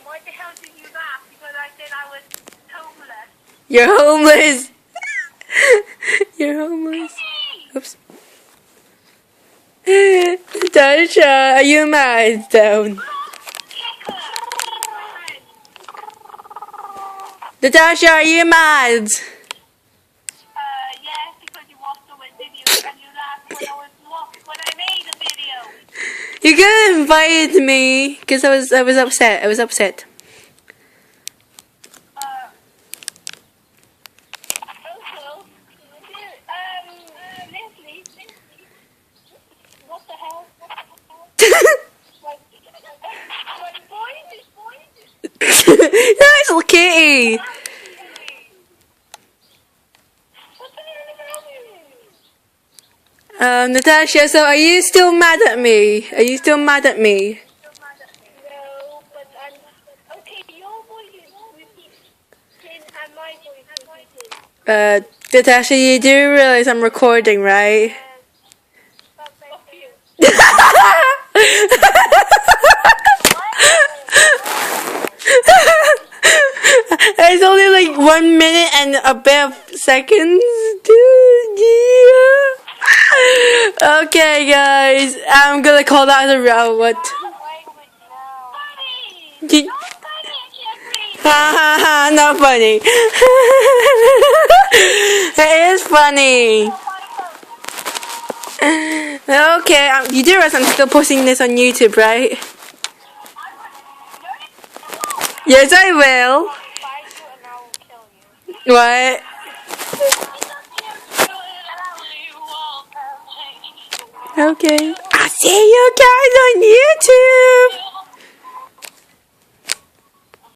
Why the hell did you laugh? Because I said I was homeless. You're homeless. You're homeless. Oops. Natasha, are you mad down? Natasha, are you mad? Yes, because you watched the video and you laughed when I made the video. You could have invited me because I was upset. I was upset. Also, Leslie, what the hell? That's Kitty. Natasha, so are you still mad at me? Are you still mad at me? No, but okay, your voice is repeating and my voice is repeating. Natasha, you do realize I'm recording, right? It's only like 1 minute and a bit of seconds, dude. Yeah. Okay, guys, I'm gonna call that a round. What? Ha, not funny. It is funny. Okay, you do realize I'm still posting this on YouTube, right? Yes, I will. What? Okay. I'll see you guys on YouTube.